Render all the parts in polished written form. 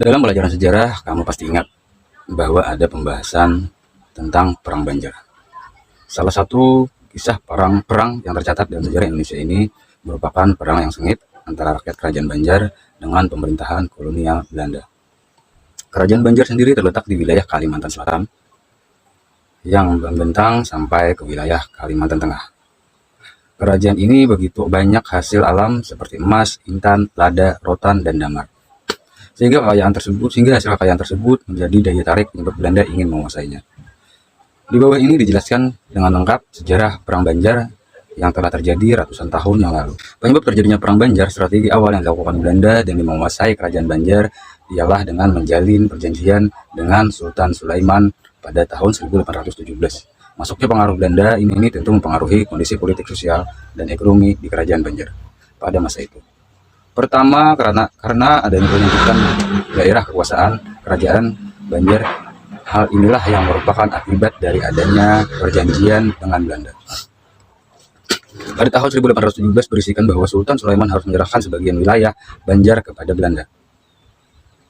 Dalam pelajaran sejarah, kamu pasti ingat bahwa ada pembahasan tentang Perang Banjar. Salah satu kisah perang yang tercatat dalam sejarah Indonesia ini merupakan perang yang sengit antara rakyat Kerajaan Banjar dengan pemerintahan kolonial Belanda. Kerajaan Banjar sendiri terletak di wilayah Kalimantan Selatan yang membentang sampai ke wilayah Kalimantan Tengah. Kerajaan ini begitu banyak hasil alam seperti emas, intan, lada, rotan, dan damar. Sehingga hasil kekayaan tersebut menjadi daya tarik penyebab Belanda ingin menguasainya. Di bawah ini dijelaskan dengan lengkap sejarah Perang Banjar yang telah terjadi ratusan tahun yang lalu. Penyebab terjadinya Perang Banjar, strategi awal yang dilakukan Belanda demi menguasai Kerajaan Banjar ialah dengan menjalin perjanjian dengan Sultan Sulaiman pada tahun 1817. Masuknya pengaruh Belanda ini tentu mempengaruhi kondisi politik, sosial, dan ekonomi di Kerajaan Banjar pada masa itu. Pertama, karena adanya penyempitan daerah kekuasaan Kerajaan Banjar. Hal inilah yang merupakan akibat dari adanya perjanjian dengan Belanda. Pada tahun 1817 berisikan bahwa Sultan Sulaiman harus menyerahkan sebagian wilayah Banjar kepada Belanda.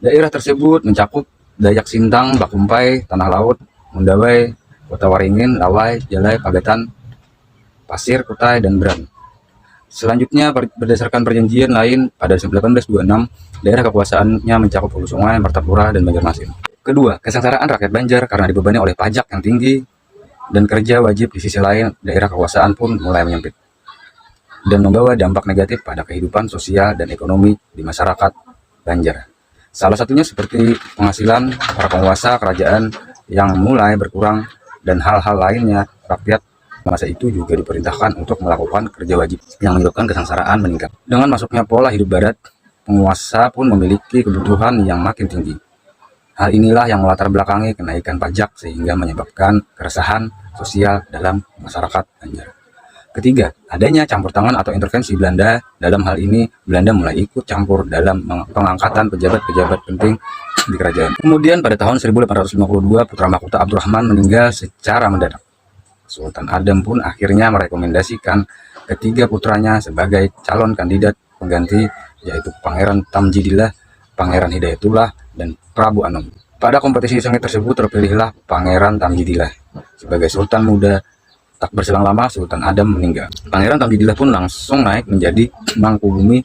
Daerah tersebut mencakup Dayak Sintang, Bakumpai, Tanah Laut, Mundawai, Kota Waringin, Lawai, Jalai, Pagatan, Pasir, Kutai, dan Beran. Selanjutnya, berdasarkan perjanjian lain, pada 1826, daerah kekuasaannya mencakup Hulu Sungai, Martapura, dan Banjarmasin. Kedua, kesengsaraan rakyat Banjar karena dibebani oleh pajak yang tinggi dan kerja wajib. Di sisi lain, daerah kekuasaan pun mulai menyempit dan membawa dampak negatif pada kehidupan sosial dan ekonomi di masyarakat Banjar. Salah satunya seperti penghasilan para penguasa kerajaan yang mulai berkurang dan hal-hal lainnya. Rakyat masa itu juga diperintahkan untuk melakukan kerja wajib yang menyebabkan kesengsaraan meningkat. Dengan masuknya pola hidup barat, penguasa pun memiliki kebutuhan yang makin tinggi. Hal inilah yang melatar belakangi kenaikan pajak sehingga menyebabkan keresahan sosial dalam masyarakat Banjar. Ketiga, adanya campur tangan atau intervensi Belanda. Dalam hal ini, Belanda mulai ikut campur dalam pengangkatan pejabat-pejabat penting di kerajaan. Kemudian pada tahun 1852, putra mahkota Abdurrahman meninggal secara mendadak. Sultan Adam pun akhirnya merekomendasikan ketiga putranya sebagai calon kandidat pengganti, yaitu Pangeran Tamjidillah, Pangeran Hidayatullah, dan Prabu Anom. Pada kompetisi sengit tersebut terpilihlah Pangeran Tamjidillah sebagai sultan muda. Tak berselang lama Sultan Adam meninggal. Pangeran Tamjidillah pun langsung naik menjadi mangku bumi.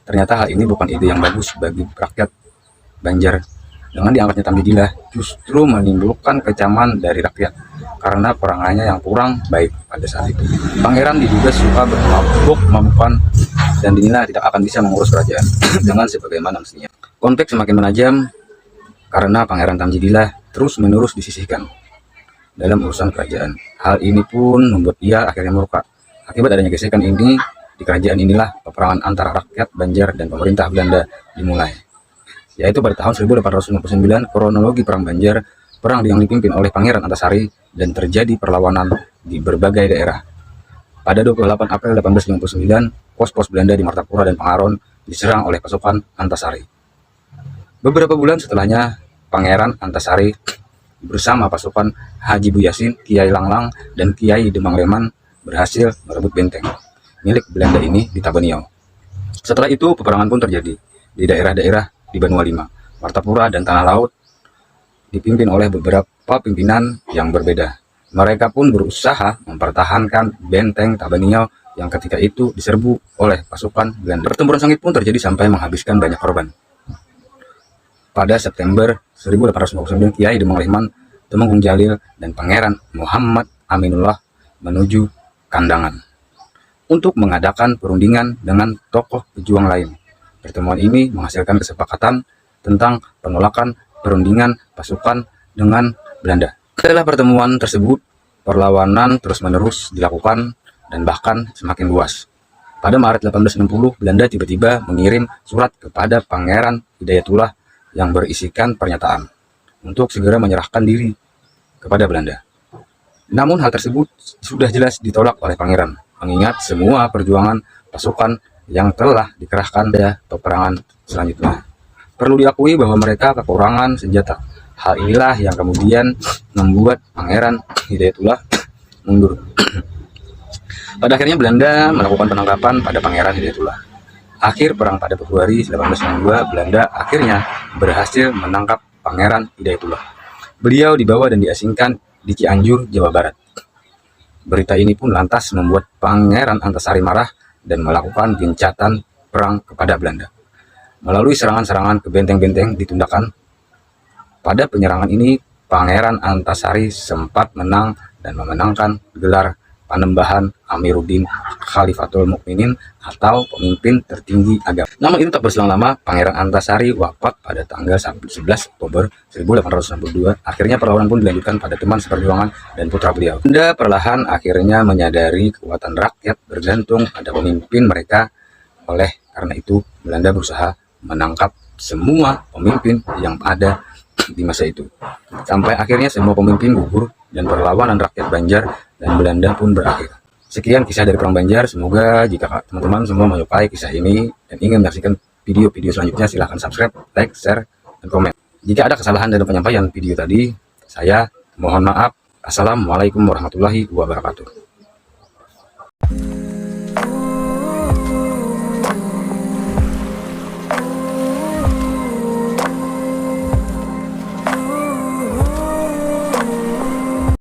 Ternyata hal ini bukan ide yang bagus bagi rakyat Banjar. Dengan diangkatnya Tamjidillah justru menimbulkan kecaman dari rakyat karena perangannya yang kurang baik pada saat itu. Pangeran diduga suka bermabuk-mabukan dan dinilai tidak akan bisa mengurus kerajaan dengan sebagaimana mestinya. Konflik semakin menajam karena Pangeran Tamjidillah terus-menerus disisihkan dalam urusan kerajaan. Hal ini pun membuat ia akhirnya murka. Akibat adanya gesekan ini, di kerajaan inilah peperangan antara rakyat Banjar dan pemerintah Belanda dimulai. Yaitu pada tahun 1859, kronologi Perang Banjar, perang yang dipimpin oleh Pangeran Antasari dan terjadi perlawanan di berbagai daerah. Pada 28 April 1859, pos-pos Belanda di Martapura dan Pangaron diserang oleh pasukan Antasari. Beberapa bulan setelahnya, Pangeran Antasari bersama pasukan Haji Buyasin, Kiai Langlang, dan Kiai Demang Leman berhasil merebut benteng milik Belanda ini di Tabaniau. Setelah itu, peperangan pun terjadi di daerah-daerah di Banua Lima, Martapura, dan Tanah Laut dipimpin oleh beberapa pimpinan yang berbeda. Mereka pun berusaha mempertahankan benteng Tabaniau yang ketika itu diserbu oleh pasukan Belanda. Pertempuran sengit pun terjadi sampai menghabiskan banyak korban. Pada September 1859, Kiai Demang Leman, Temenggung Jalil, dan Pangeran Muhammad Aminullah menuju Kandangan untuk mengadakan perundingan dengan tokoh pejuang lain. Pertemuan ini menghasilkan kesepakatan tentang penolakan perundingan pasukan dengan Belanda. Setelah pertemuan tersebut, perlawanan terus-menerus dilakukan dan bahkan semakin luas. Pada Maret 1860, Belanda tiba-tiba mengirim surat kepada Pangeran Hidayatullah yang berisikan pernyataan untuk segera menyerahkan diri kepada Belanda. Namun hal tersebut sudah jelas ditolak oleh Pangeran, mengingat semua perjuangan pasukan yang telah dikerahkan pada peperangan selanjutnya. Perlu diakui bahwa mereka kekurangan senjata. Hal inilah yang kemudian membuat Pangeran Hidayatullah mundur. Pada akhirnya Belanda melakukan penangkapan pada Pangeran Hidayatullah. akhir perang pada Februari 1892, Belanda akhirnya berhasil menangkap Pangeran Hidayatullah. Beliau dibawa dan diasingkan di Cianjur, Jawa Barat. Berita ini pun lantas membuat Pangeran Antasari marah dan melakukan gencatan perang kepada Belanda. Melalui serangan-serangan ke benteng-benteng ditundukkan. Pada penyerangan ini, Pangeran Antasari sempat menang dan memenangkan gelar Panembahan Amiruddin Khalifatul Mukminin atau pemimpin tertinggi agama. Namun itu tak berselang lama, Pangeran Antasari wafat pada tanggal 11 Oktober 1862. Akhirnya perlawanan pun dilanjutkan pada teman seperjuangan dan putra beliau. Belanda perlahan akhirnya menyadari kekuatan rakyat bergantung pada pemimpin mereka. Oleh karena itu, Belanda berusaha menangkap semua pemimpin yang ada di masa itu. Sampai akhirnya semua pemimpin gugur dan perlawanan rakyat Banjar dan Belanda pun berakhir. Sekian kisah dari Perang Banjar. Semoga jika teman-teman semua menyukai kisah ini dan ingin menyaksikan video-video selanjutnya, silahkan subscribe, like, share, dan komen. Jika ada kesalahan dalam penyampaian video tadi, saya mohon maaf. Assalamualaikum warahmatullahi wabarakatuh.